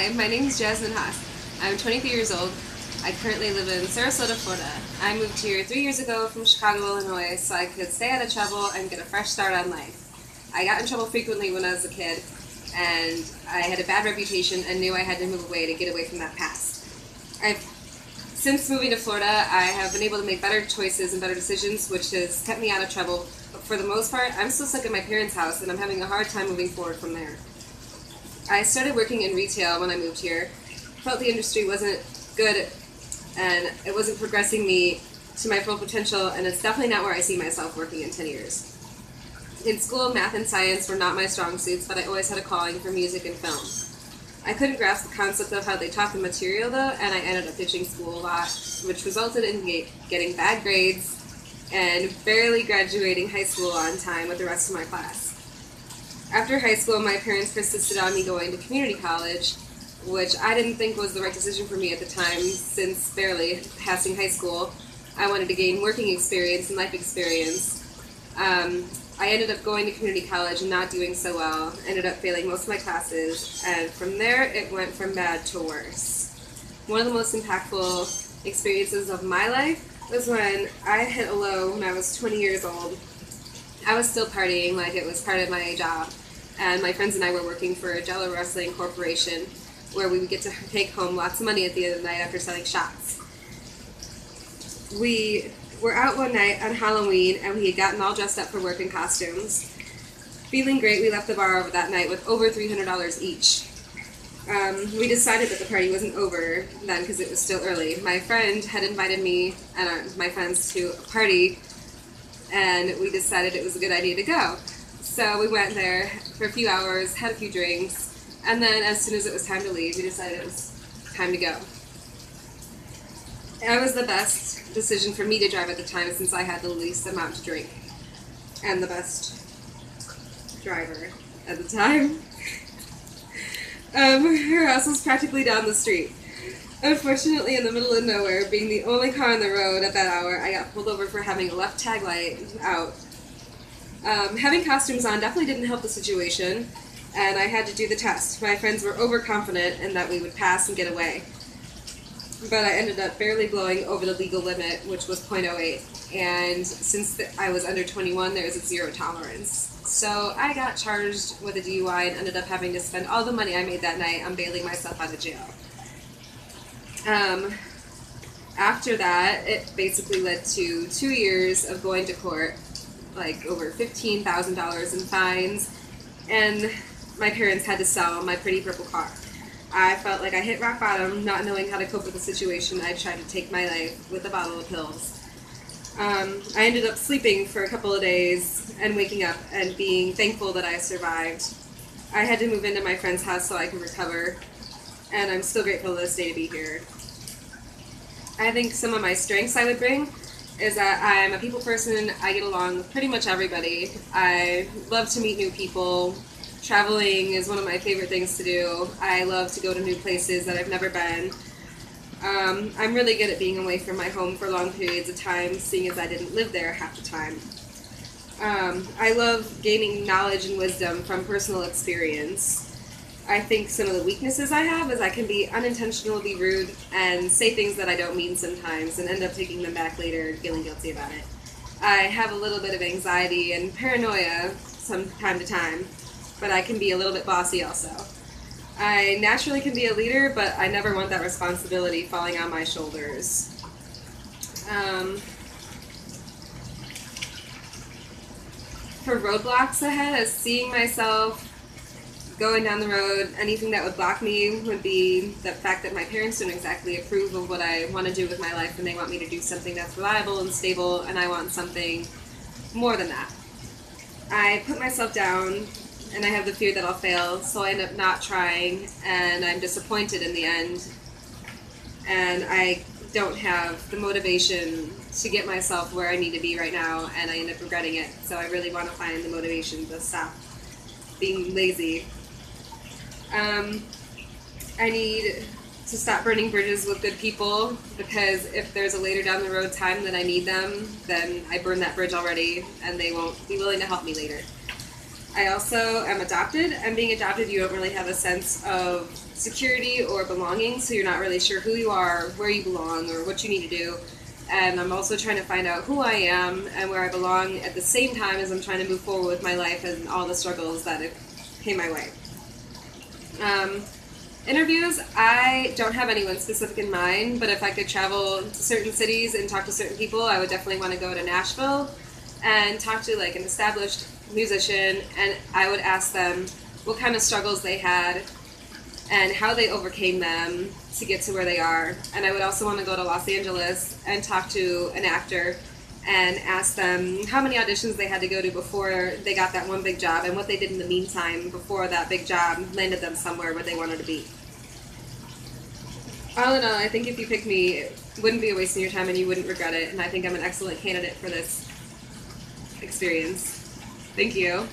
Hi, my name is Jasmine Haas. I'm 23 years old. I currently live in Sarasota, Florida. I moved here 3 years ago from Chicago, Illinois, so I could stay out of trouble and get a fresh start on life. I got in trouble frequently when I was a kid, and I had a bad reputation and knew I had to move away to get away from that past. Since moving to Florida, I have been able to make better choices and better decisions, which has kept me out of trouble. But for the most part, I'm still stuck in my parents' house, and I'm having a hard time moving forward from there. I started working in retail when I moved here. Felt the industry wasn't good and it wasn't progressing me to my full potential, and it's definitely not where I see myself working in 10 years. In school, math and science were not my strong suits, but I always had a calling for music and film. I couldn't grasp the concept of how they taught the material though, and I ended up ditching school a lot, which resulted in getting bad grades and barely graduating high school on time with the rest of my class. After high school, my parents persisted on me going to community college, which I didn't think was the right decision for me at the time, since barely passing high school, I wanted to gain working experience and life experience. I ended up going to community college and not doing so well, ended up failing most of my classes, and from there it went from bad to worse. One of the most impactful experiences of my life was when I hit a low when I was 20 years old. I was still partying like it was part of my job, and my friends and I were working for Jello Wrestling Corporation, where we would get to take home lots of money at the end of the night after selling shots. We were out one night on Halloween, and we had gotten all dressed up for work in costumes. Feeling great, we left the bar over that night with over $300 each. We decided that the party wasn't over then because it was still early. My friend had invited me and my friends to a party, and we decided it was a good idea to go. So we went there for a few hours, had a few drinks, and then as soon as it was time to leave, we decided it was time to go. It was the best decision for me to drive at the time, since I had the least amount to drink, and the best driver at the time. Her house was practically down the street. Unfortunately, in the middle of nowhere, being the only car on the road at that hour, I got pulled over for having a left tag light out. Having costumes on definitely didn't help the situation, and I had to do the test. My friends were overconfident in that we would pass and get away, but I ended up barely blowing over the legal limit, which was .08, and since I was under 21, there was a zero tolerance. So I got charged with a DUI and ended up having to spend all the money I made that night on bailing myself out of jail. After that, it basically led to 2 years of going to court, like over $15,000 in fines, and my parents had to sell my pretty purple car. I felt like I hit rock bottom, not knowing how to cope with the situation. I tried to take my life with a bottle of pills. I ended up sleeping for a couple of days and waking up and being thankful that I survived. I had to move into my friend's house so I could recover, and I'm still grateful to this day to be here. I think some of my strengths I would bring is that I'm a people person. I get along with pretty much everybody. I love to meet new people. Traveling is one of my favorite things to do. I love to go to new places that I've never been. I'm really good at being away from my home for long periods of time, seeing as I didn't live there half the time. I love gaining knowledge and wisdom from personal experience. I think some of the weaknesses I have is I can be unintentionally rude and say things that I don't mean sometimes and end up taking them back later and feeling guilty about it. I have a little bit of anxiety and paranoia from time to time, but I can be a little bit bossy also. I naturally can be a leader, but I never want that responsibility falling on my shoulders. For roadblocks ahead, as seeing myself going down the road, anything that would block me would be the fact that my parents don't exactly approve of what I want to do with my life, and they want me to do something that's reliable and stable, and I want something more than that. I put myself down, and I have the fear that I'll fail, so I end up not trying, and I'm disappointed in the end, and I don't have the motivation to get myself where I need to be right now, and I end up regretting it. So I really want to find the motivation to stop being lazy. I need to stop burning bridges with good people, because if there's a later down the road time that I need them, then I burned that bridge already, and they won't be willing to help me later. I also am adopted, and being adopted, you don't really have a sense of security or belonging, so you're not really sure who you are, where you belong, or what you need to do. And I'm also trying to find out who I am and where I belong at the same time as I'm trying to move forward with my life and all the struggles that have came my way. Interviews, I don't have anyone specific in mind, but if I could travel to certain cities and talk to certain people, I would definitely want to go to Nashville and talk to like an established musician, and I would ask them what kind of struggles they had and how they overcame them to get to where they are. And I would also want to go to Los Angeles and talk to an actor and ask them how many auditions they had to go to before they got that one big job and what they did in the meantime before that big job landed them somewhere where they wanted to be. All in all, I think if you picked me, it wouldn't be a waste of your time and you wouldn't regret it, and I think I'm an excellent candidate for this experience. Thank you.